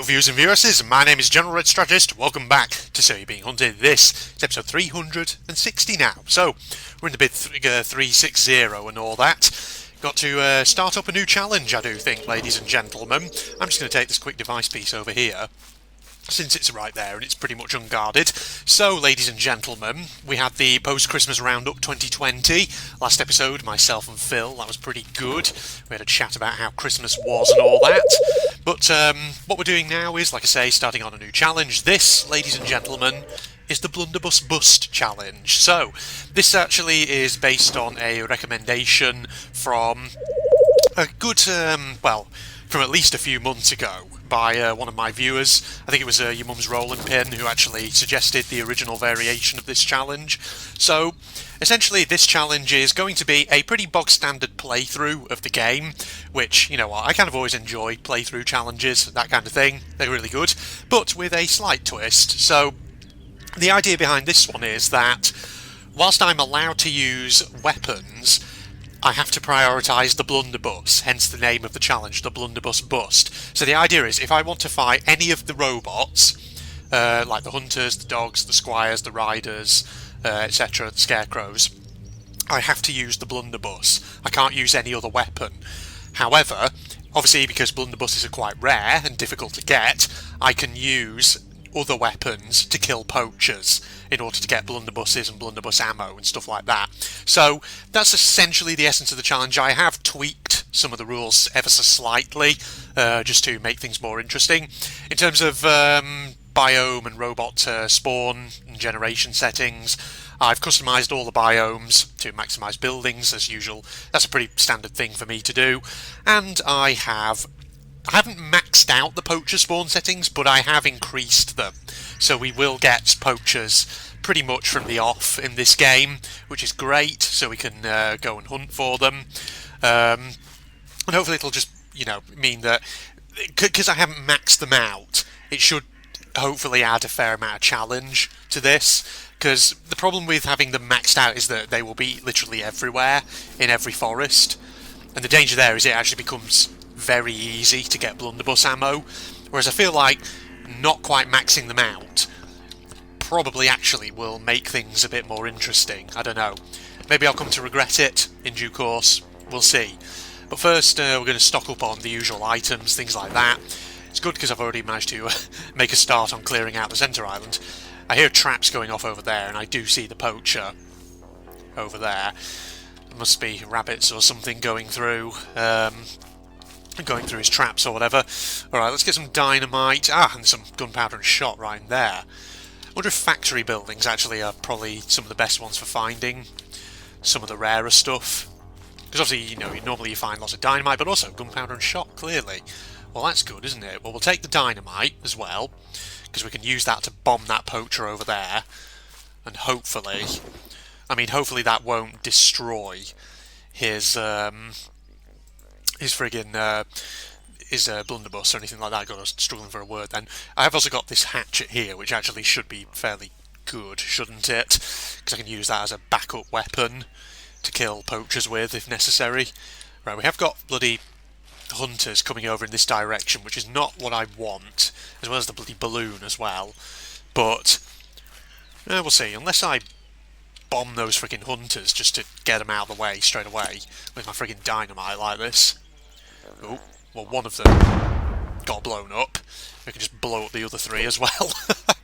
Hello viewers and viewresses, my name is General Red Strategist. Welcome back to So You're Being Hunted. This is episode 360 now. So, we're in the bit 360 and all that. Got to start up a new challenge, I do think, ladies and gentlemen. I'm just going to take this quick device piece over here, since it's right there and it's pretty much unguarded. So, ladies and gentlemen, we had the post-Christmas Roundup 2020. Last episode, myself and Phil, that was pretty good. We had a chat about how Christmas was and all that. But what we're doing now is, like I say, starting on a new challenge. This, ladies and gentlemen, is the Blunderbuss Bust Challenge. So, this actually is based on a recommendation from a good, from at least a few months ago by one of my viewers. I think it was Your Mum's Rolling Pin who actually suggested the original variation of this challenge. So, essentially this challenge is going to be a pretty bog standard playthrough of the game, which, you know what, I kind of always enjoy playthrough challenges, that kind of thing. They're really good, but with a slight twist. So, the idea behind this one is that whilst I'm allowed to use weapons, I have to prioritise the blunderbuss, hence the name of the challenge, the Blunderbuss Bust. So the idea is, if I want to fight any of the robots, like the hunters, the dogs, the squires, the riders, etc., the scarecrows, I have to use the blunderbuss. I can't use any other weapon. However, obviously because blunderbusses are quite rare and difficult to get, I can use other weapons to kill poachers in order to get blunderbusses and blunderbuss ammo and stuff like that. So that's essentially the essence of the challenge. I have tweaked some of the rules ever so slightly just to make things more interesting. In terms of biome and robot spawn and generation settings, I've customised all the biomes to maximise buildings as usual. That's a pretty standard thing for me to do. And I haven't maxed out the poacher spawn settings, but I have increased them. So we will get poachers pretty much from the off in this game, which is great, so we can go and hunt for them. And hopefully it'll just, mean that, because I haven't maxed them out, it should hopefully add a fair amount of challenge to this, because the problem with having them maxed out is that they will be literally everywhere, in every forest. And the danger there is it actually becomes very easy to get blunderbuss ammo, whereas I feel like not quite maxing them out probably actually will make things a bit more interesting. I don't know. Maybe I'll come to regret it in due course. We'll see. But first, we're going to stock up on the usual items, things like that. It's good because I've already managed to make a start on clearing out the centre island. I hear traps going off over there, and I do see the poacher over there. There must be rabbits or something going through his traps or whatever. Alright, let's get some dynamite. And some gunpowder and shot right in there. I wonder if factory buildings actually are probably some of the best ones for finding some of the rarer stuff. Because obviously, normally you find lots of dynamite, but also gunpowder and shot, clearly. Well, that's good, isn't it? Well, we'll take the dynamite as well, because we can use that to bomb that poacher over there. And hopefully that won't destroy his blunderbuss or anything like that. I was struggling for a word then. I have also got this hatchet here, which actually should be fairly good, shouldn't it? Because I can use that as a backup weapon to kill poachers with, if necessary. Right, we have got bloody hunters coming over in this direction, which is not what I want, as well as the bloody balloon as well. But, we'll see. Unless I bomb those friggin' hunters just to get them out of the way straight away with my friggin' dynamite like this. Oh, well, one of them got blown up. We can just blow up the other three as well,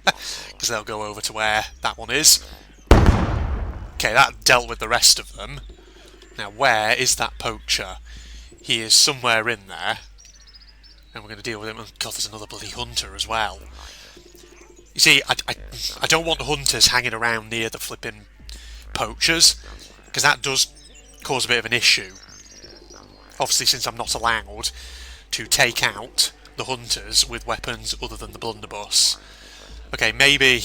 because they'll go over to where that one is. Okay, that dealt with the rest of them. Now, where is that poacher? He is somewhere in there, and we're going to deal with him. Oh, God, there's another bloody hunter as well. You see, I don't want hunters hanging around near the flipping poachers, because that does cause a bit of an issue. Obviously, since I'm not allowed to take out the hunters with weapons other than the blunderbuss. Okay, maybe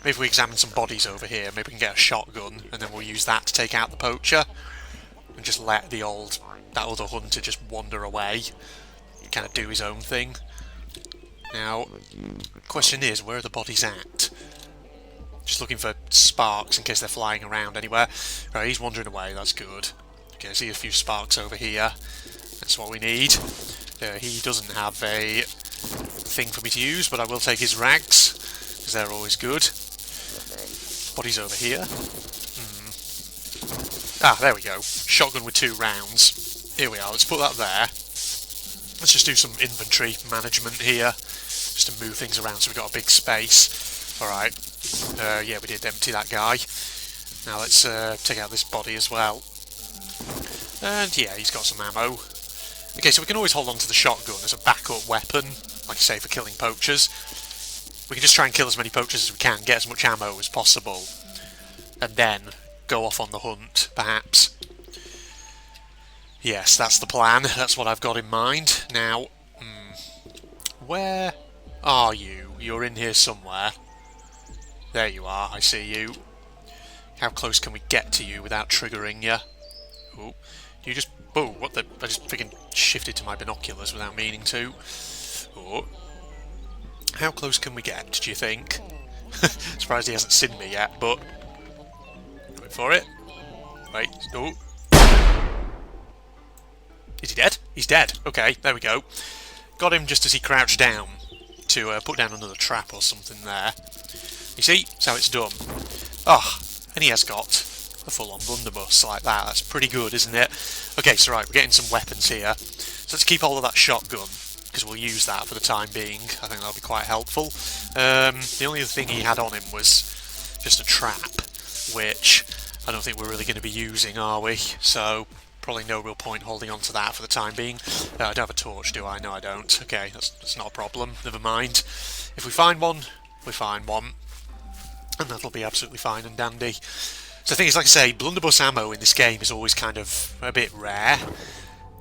if we examine some bodies over here, maybe we can get a shotgun, and then we'll use that to take out the poacher, and just let that other hunter just wander away, kind of do his own thing. Now, the question is, where are the bodies at? Just looking for sparks in case they're flying around anywhere. Right, he's wandering away, that's good. Okay, I see a few sparks over here. That's what we need. He doesn't have a thing for me to use, but I will take his rags, because they're always good. Body's over here. Ah, there we go. Shotgun with 2 rounds. Here we are, let's put that there. Let's just do some inventory management here, just to move things around so we've got a big space. Alright, yeah, we did empty that guy. Now let's take out this body as well. And yeah, he's got some ammo. Okay, so we can always hold on to the shotgun as a backup weapon, like I say, for killing poachers. We can just try and kill as many poachers as we can, get as much ammo as possible, and then go off on the hunt, perhaps. Yes, that's the plan. That's what I've got in mind. Now, where are you? You're in here somewhere. There you are, I see you. How close can we get to you without triggering you? Oh, you just... Oh, what the... I just freaking shifted to my binoculars without meaning to. Oh. How close can we get, do you think? Surprised he hasn't seen me yet, but... Going for it. Wait, oh. Is he dead? He's dead. Okay, there we go. Got him just as he crouched down to put down another trap or something there. You see? That's how it's done. Ah, and he has got a full-on blunderbuss like that. That's pretty good, isn't it? Okay, so right, we're getting some weapons here. So let's keep hold of that shotgun, because we'll use that for the time being. I think that'll be quite helpful. The only other thing he had on him was just a trap, which I don't think we're really going to be using, are we? So probably no real point holding on to that for the time being. I don't have a torch, do I? No, I don't. Okay, that's not a problem. Never mind. If we find one, we find one. And that'll be absolutely fine and dandy. So the thing is, like I say, blunderbuss ammo in this game is always kind of a bit rare.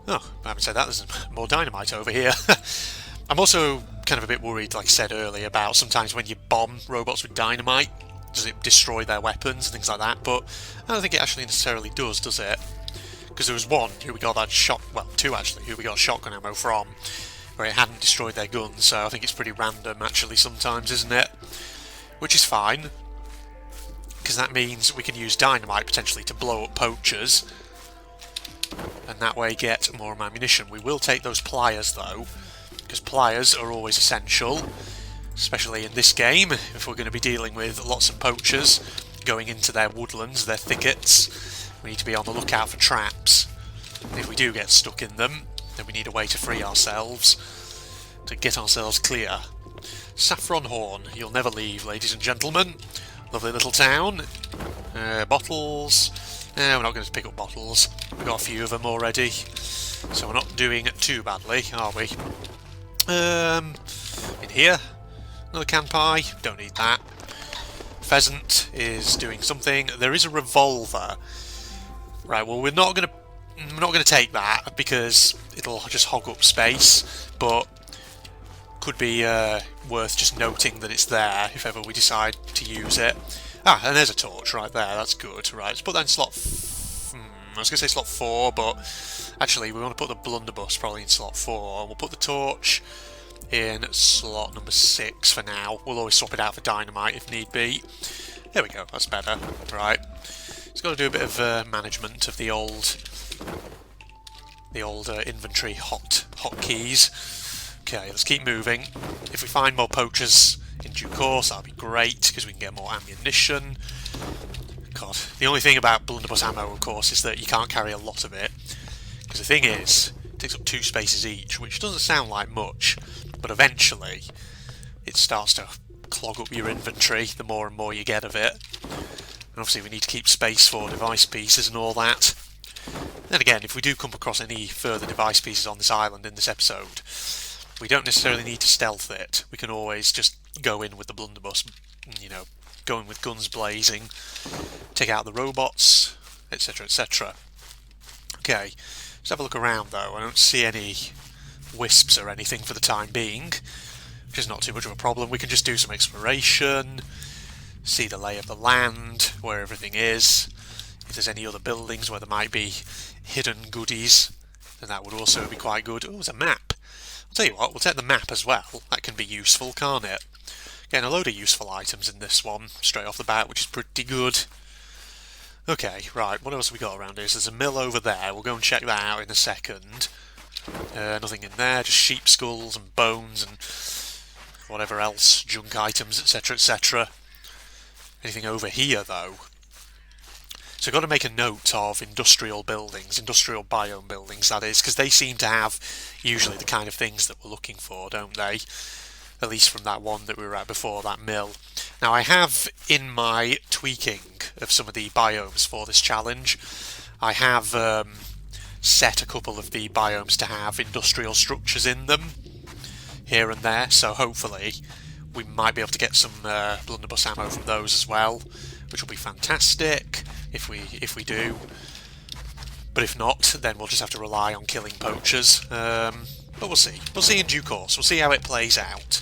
Oh, I haven't said that, there's more dynamite over here. I'm also kind of a bit worried, like I said earlier, about sometimes when you bomb robots with dynamite, does it destroy their weapons and things like that, but I don't think it actually necessarily does it? Because there was one who we got that shot, well, 2 actually, who we got shotgun ammo from, where it hadn't destroyed their guns, so I think it's pretty random actually sometimes, isn't it? Which is fine, because that means we can use dynamite potentially to blow up poachers, and that way get more ammunition. We will take those pliers though, because pliers are always essential, especially in this game, if we're going to be dealing with lots of poachers going into their woodlands, their thickets. We need to be on the lookout for traps. And if we do get stuck in them, then we need a way to free ourselves, to get ourselves clear. Saffron Horn, you'll never leave, ladies and gentlemen. Lovely little town. Bottles. We're not going to pick up bottles. We've got a few of them already, so we're not doing too badly, are we? In here, another can pie. Don't need that. Pheasant is doing something. There is a revolver. Right. Well, we're not going to take that because it'll just hog up space, but could be worth just noting that it's there if ever we decide to use it. Ah, and there's a torch right there, that's good. Right, let's put that in slot... I was going to say slot 4, but actually we want to put the blunderbuss probably in slot 4. We'll put the torch in slot number 6 for now. We'll always swap it out for dynamite if need be. There we go, that's better. Right, just got to do a bit of management of the old inventory hotkeys. Okay, let's keep moving. If we find more poachers in due course, that'll be great, because we can get more ammunition. God, the only thing about blunderbuss ammo, of course, is that you can't carry a lot of it. Because the thing is, it takes up 2 spaces each, which doesn't sound like much, but eventually it starts to clog up your inventory the more and more you get of it. And obviously we need to keep space for device pieces and all that. Then again, if we do come across any further device pieces on this island in this episode, we don't necessarily need to stealth it. We can always just go in with the blunderbuss, you know, go in with guns blazing, take out the robots, etc, etc. Okay, let's have a look around though. I don't see any wisps or anything for the time being, which is not too much of a problem. We can just do some exploration, see the lay of the land, where everything is. If there's any other buildings where there might be hidden goodies, then that would also be quite good. Oh, there's a map. I'll tell you what, we'll take the map as well. That can be useful, can't it? Getting a load of useful items in this one, straight off the bat, which is pretty good. Okay, right, what else have we got around here? So there's a mill over there, we'll go and check that out in a second. Nothing in there, just sheep skulls and bones and whatever else, junk items, etc, etc. Anything over here though? So I've got to make a note of industrial buildings, industrial biome buildings that is, because they seem to have usually the kind of things that we're looking for, don't they? At least from that one that we were at before, that mill. Now I have, in my tweaking of some of the biomes for this challenge, I have set a couple of the biomes to have industrial structures in them, here and there, so hopefully we might be able to get some blunderbuss ammo from those as well, which will be fantastic if we do. But if not, then we'll just have to rely on killing poachers. But we'll see. We'll see in due course. We'll see how it plays out.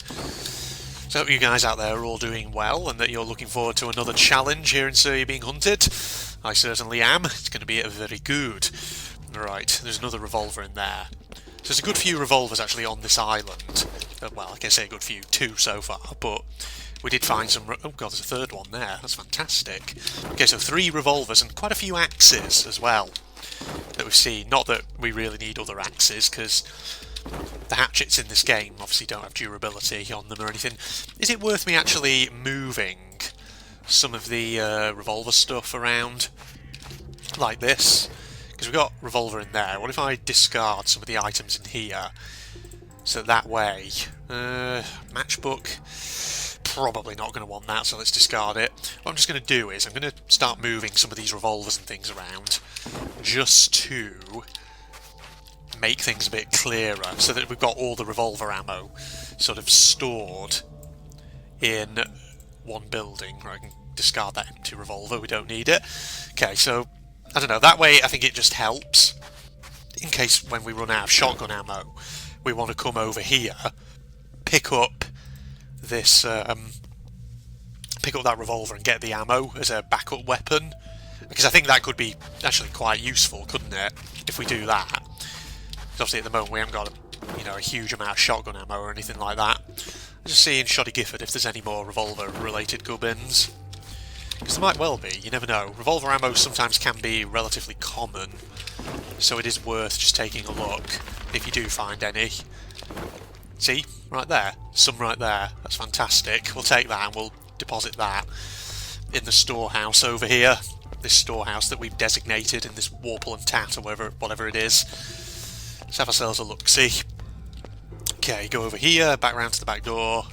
So I hope you guys out there are all doing well and that you're looking forward to another challenge here in Sir You're Being Hunted. I certainly am. It's going to be very good. Right, there's another revolver in there. So there's a good few revolvers actually on this island. Well, I can say a good few, 2 so far, but we did find some... Oh god, there's a third one there. That's fantastic. Okay, so 3 revolvers and quite a few axes as well that we've seen. Not that we really need other axes, because the hatchets in this game obviously don't have durability on them or anything. Is it worth me actually moving some of the revolver stuff around like this? Because we've got revolver in there. What if I discard some of the items in here? So that way... matchbook... Probably not going to want that, so let's discard it. What I'm just going to do is I'm going to start moving some of these revolvers and things around just to make things a bit clearer, so that we've got all the revolver ammo sort of stored in one building. Right, I can discard that empty revolver, we don't need it. Okay, so, I don't know, that way I think it just helps. In case when we run out of shotgun ammo, we want to come over here, pick up this, pick up that revolver and get the ammo as a backup weapon, because I think that could be actually quite useful, couldn't it, if we do that? Because obviously at the moment we haven't got a huge amount of shotgun ammo or anything like that. I'm just seeing Shoddy Gifford if there's any more revolver related gubbins, because there might well be, you never know. Revolver ammo sometimes can be relatively common, so it is worth just taking a look if you do find any. See? Right there. Some right there. That's fantastic. We'll take that and we'll deposit that in the storehouse over here. This storehouse that we've designated in this Warple and Tat or whatever it is. Let's have ourselves a look-see. Okay, go over here, back round to the back door.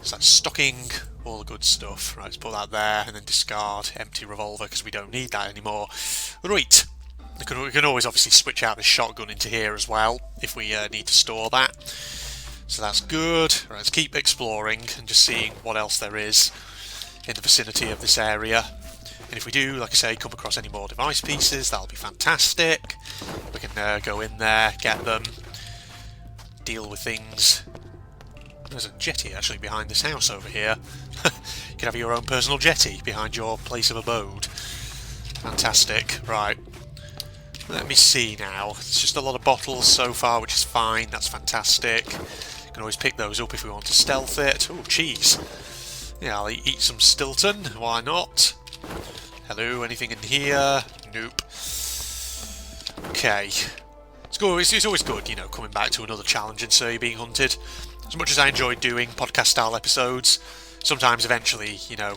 So that's stocking, all the good stuff. Right, let's put that there and then discard empty revolver because we don't need that anymore. Right. We can always obviously switch out the shotgun into here as well if we need to store that. So that's good. Right, let's keep exploring and just seeing what else there is in the vicinity of this area. And if we do, like I say, come across any more device pieces, that'll be fantastic. We can go in there, get them, deal with things. There's a jetty actually behind this house over here. You can have your own personal jetty behind your place of abode. Fantastic. Right. Let me see now. It's just a lot of bottles so far, which is fine. That's fantastic. Can always pick those up if we want to stealth it. Oh, cheese. Yeah, I'll eat some Stilton. Why not? Hello, anything in here? Nope. Okay. It's always good, you know, coming back to another challenge and Sir You're Being Hunted. As much as I enjoyed doing podcast-style episodes, sometimes eventually, you know,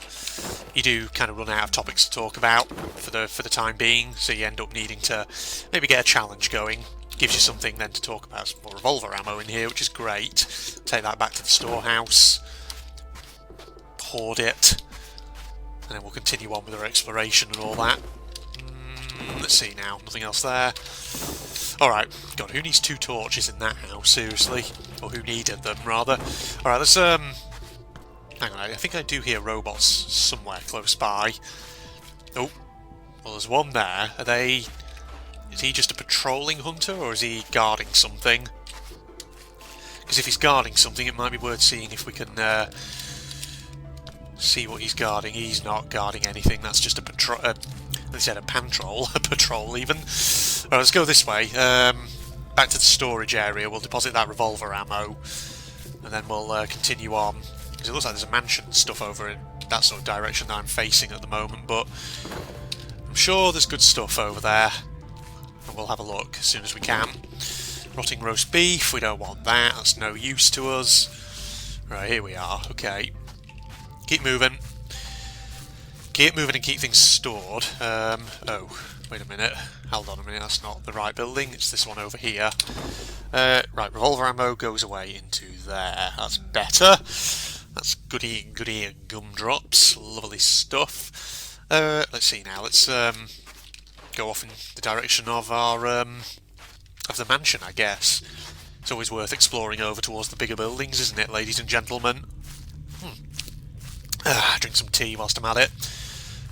you do kind of run out of topics to talk about for the time being, so you end up needing to maybe get a challenge going. Gives you something then to talk about. Some more revolver ammo in here, which is great. Take that back to the storehouse. Hoard it. And then we'll continue on with our exploration and all that. Let's see now. Nothing else there. Alright. God, who needs 2 torches in that house? Seriously. Or who needed them, rather. Alright, let's, hang on. I think I do hear robots somewhere close by. Oh. Well, there's one there. Are they... Is he just a patrolling hunter, or is he guarding something? Because if he's guarding something, it might be worth seeing if we can see what he's guarding. He's not guarding anything. That's just a patrol. They said a pantrol, a patrol even. Alright, let's go this way. Back to the storage area. We'll deposit that revolver ammo, and then we'll continue on. Because it looks like there's a mansion stuff over in that sort of direction that I'm facing at the moment, but I'm sure there's good stuff over there. And we'll have a look as soon as we can. Rotting roast beef, we don't want that, that's no use to us. Right, here we are. Okay. Keep moving. Keep moving and keep things stored. Oh, wait a minute. Hold on a minute, that's not the right building. It's this one over here. Right, revolver ammo goes away into there. That's better. That's goody gumdrops. Lovely stuff. Let's see now. Let's go off in the direction of our of the mansion, I guess. It's always worth exploring over towards the bigger buildings, isn't it, ladies and gentlemen? Drink some tea whilst I'm at it.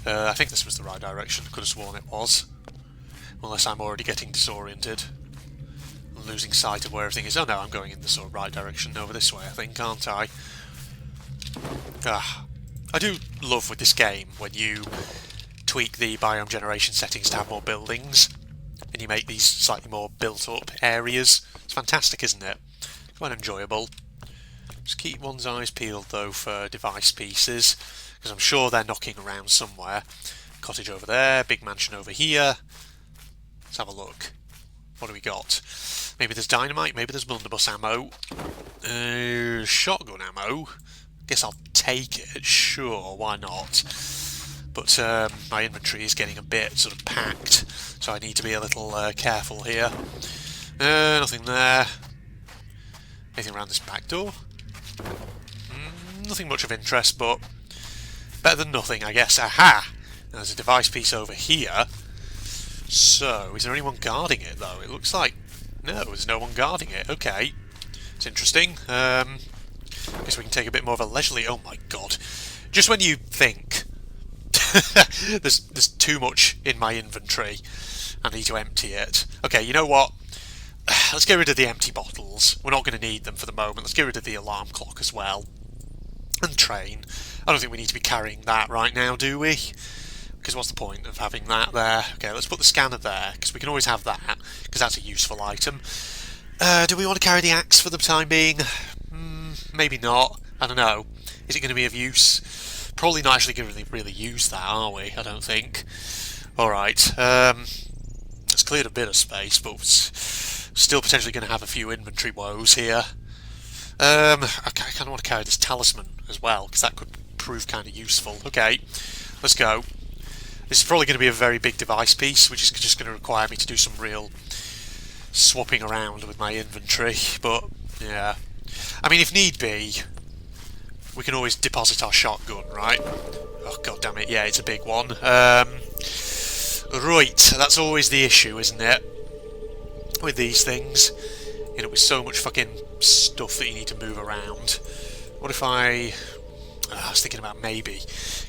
I think this was the right direction. Could have sworn it was. Unless I'm already getting disoriented. And losing sight of where everything is. Oh no, I'm going in the sort of right direction over this way, I think, aren't I? I do love with this game when you tweak the biome generation settings to have more buildings. And you make these slightly more built-up areas. It's fantastic, isn't it? Quite enjoyable. Just keep one's eyes peeled, though, for device pieces, because I'm sure they're knocking around somewhere. Cottage over there, big mansion over here. Let's have a look. What do we got? Maybe there's dynamite, maybe there's blunderbuss ammo. Shotgun ammo. Guess I'll take it, sure, why not? But my inventory is getting a bit sort of packed, so I need to be a little careful here. Nothing there. Anything around this back door? Nothing much of interest, but better than nothing, I guess. Aha! There's a device piece over here. So, is there anyone guarding it, though? It looks like... no, there's no one guarding it. Okay. It's interesting. Guess we can take a bit more of a leisurely... oh my god. Just when you think there's too much in my inventory, I need to empty it. Okay, you know what? Let's get rid of the empty bottles. We're not going to need them for the moment. Let's get rid of the alarm clock as well. And train. I don't think we need to be carrying that right now, do we? Because what's the point of having that there? Okay, let's put the scanner there, because we can always have that, because that's a useful item. Do we want to carry the axe for the time being? Maybe not. I don't know. Is it going to be of use? Probably not actually going to really use that, are we? I don't think. Alright. It's cleared a bit of space, but still potentially going to have a few inventory woes here. I kind of want to carry this talisman as well, because that could prove kind of useful. Okay, let's go. This is probably going to be a very big device piece, which is just going to require me to do some real swapping around with my inventory, but yeah. I mean, if need be, we can always deposit our shotgun, right? Oh, god damn it, yeah, it's a big one. Right, that's always the issue, isn't it? With these things. You know, with so much fucking stuff that you need to move around. What if I was thinking about maybe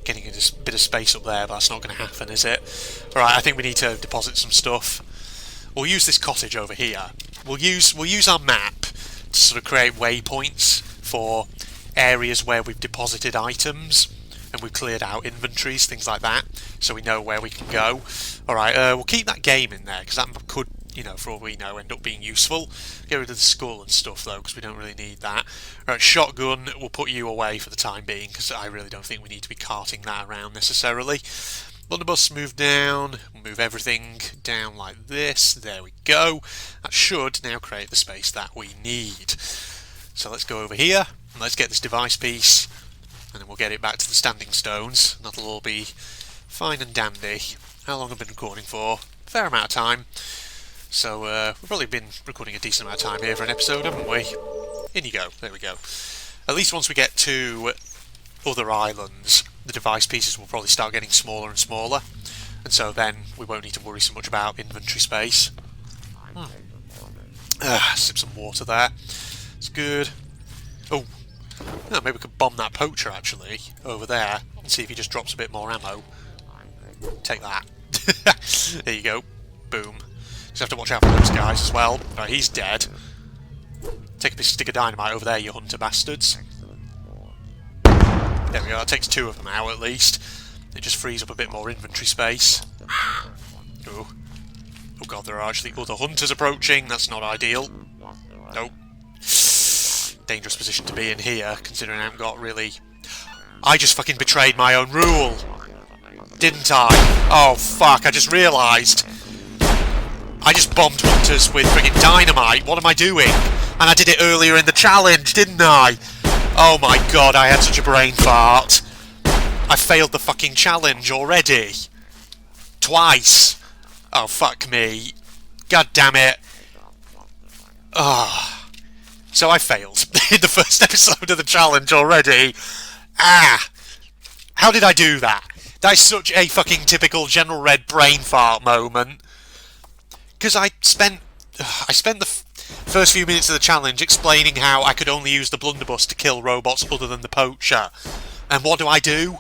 getting a bit of space up there, but that's not going to happen, is it? Alright, I think we need to deposit some stuff. We'll use this cottage over here. We'll use our map to sort of create waypoints for areas where we've deposited items and we've cleared out inventories, things like that, so we know where we can go. Alright, we'll keep that game in there, because that could, you know, for all we know, end up being useful. Get rid of the skull and stuff, though, because we don't really need that. Alright, shotgun, we'll put you away for the time being, because I really don't think we need to be carting that around necessarily. Blunderbuss, move down, move everything down like this, there we go. That should now create the space that we need. So let's go over here, and let's get this device piece, and then we'll get it back to the standing stones. That'll all be fine and dandy. How long have I been recording for? A fair amount of time. So we've probably been recording a decent amount of time here for an episode, haven't we? In you go, there we go. At least once we get to other islands, the device pieces will probably start getting smaller and smaller, and so then we won't need to worry so much about inventory space. Sip some water there. It's good. Oh, maybe we could bomb that poacher actually over there and see if he just drops a bit more ammo. Take that. There you go. Boom. Just have to watch out for those guys as well. Right, he's dead. Take a big stick of dynamite over there, you hunter bastards. There we go, that takes two of them out at least. It just frees up a bit more inventory space. Oh. Oh god, there are actually other hunters approaching. That's not ideal. Nope. Dangerous position to be in here, considering I haven't got really... I just fucking betrayed my own rule! Didn't I? Oh fuck, I just realised. I just bombed hunters with friggin' dynamite. What am I doing? And I did it earlier in the challenge, didn't I? Oh my god, I had such a brain fart. I failed the fucking challenge already. Twice. Oh, fuck me. God damn it. Oh. So I failed in the first episode of the challenge already. Ah. How did I do that? That is such a fucking typical General Red brain fart moment. Because I spent the first few minutes of the challenge explaining how I could only use the Blunderbuss to kill robots other than the Poacher. And what do?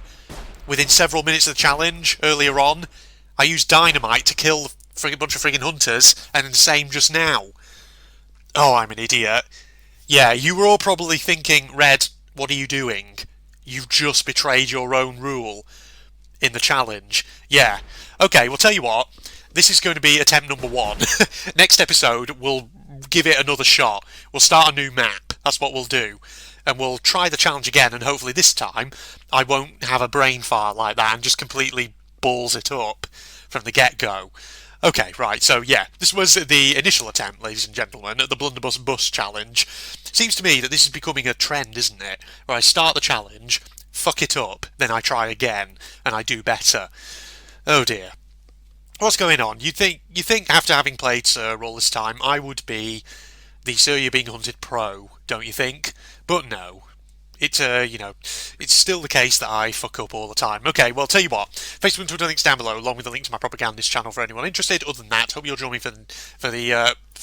Within several minutes of the challenge, earlier on, I used dynamite to kill a bunch of friggin' hunters, and the same just now. Oh, I'm an idiot. Yeah, you were all probably thinking, Red, what are you doing? You've just betrayed your own rule in the challenge. Yeah. Okay, well, tell you what. This is going to be attempt number 1. Next episode, we'll give it another shot. We'll start a new map. That's what we'll do. And we'll try the challenge again, and hopefully this time I won't have a brain fart like that and just completely balls it up from the get-go. Okay, right, so yeah, this was the initial attempt, ladies and gentlemen, at the Blunderbuss Bus Challenge. Seems to me that this is becoming a trend, isn't it? Where I start the challenge, fuck it up, then I try again, and I do better. Oh dear. What's going on? You think after having played Sir all this time, I would be the Sir You're Being Hunted Pro, don't you think? But no. It's it's still the case that I fuck up all the time. Okay, well, tell you what. Facebook and Twitter links down below, along with the link to my propagandist channel for anyone interested. Other than that, hope you'll join me for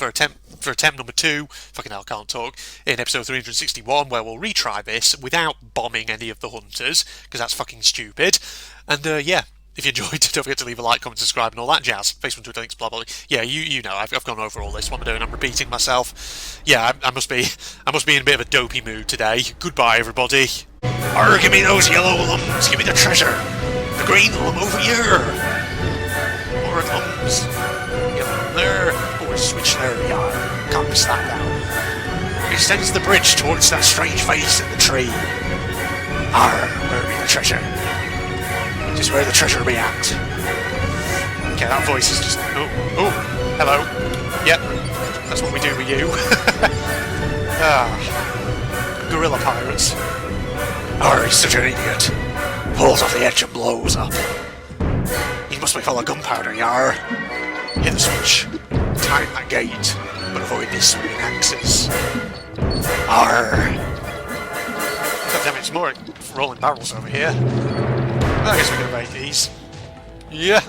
attempt number 2. Fucking hell, can't talk. In episode 361, where we'll retry this without bombing any of the hunters, because that's fucking stupid. And yeah. If you enjoyed it, don't forget to leave a like, comment, subscribe, and all that jazz. Facebook, Twitter links, blah blah. Yeah, you know, I've gone over all this. What am I doing? I'm repeating myself. Yeah, I must be in a bit of a dopey mood today. Goodbye, everybody. Arr, give me those yellow lumps. Give me the treasure. The green lum over here. More lumps. Yellow there. Oh, a switch there. Yeah, can't miss that now. It extends the bridge towards that strange face in the tree. Arr, where be the treasure? This is where the treasure will be at. Okay, that voice is just... Oh, hello. Yep, that's what we do with you. Gorilla pirates. Oh, he's such an idiot. Pulls off the edge and blows up. He must be full of gunpowder, yar. Hit the switch. Time that gate, but avoid these swinging axes. Arr. God damn it, it's more rolling barrels over here. I guess we can evade these. Yeah.